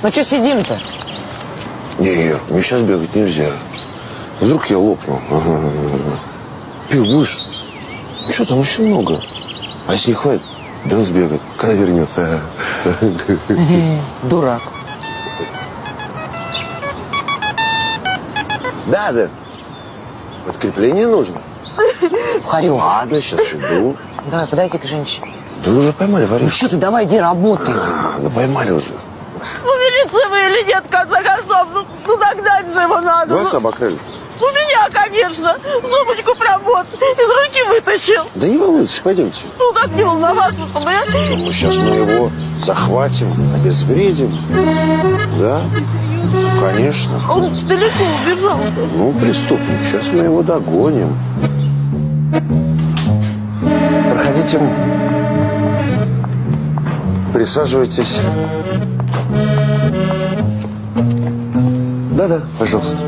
Ну что сидим-то? Не, Ир, мне сейчас бегать нельзя. Вдруг я лопну. Пил будешь? Ну что, там еще много. А если не хватит, да он сбегает. Когда вернется? Дурак. Да. Подкрепление нужно? Харёв. Ладно, сейчас иду. Давай, подойди к женщине. Да уже поймали, Ну воришь. что ты, давай, иди работай. Да поймали уже. Ну, милиция вы или нет, в конце концов? Ну, догнать же его надо. Вас обокрали? Ну, меня, конечно. Сумочку прям вот из руки вытащил. Да не волнуйтесь, пойдемте. Ну, как не волноваться-то, да? Ну, сейчас мы его захватим, обезвредим. Да? Конечно. Он далеко убежал. Ну, преступник. Сейчас мы его догоним. Проходите. Присаживайтесь. Да, пожалуйста.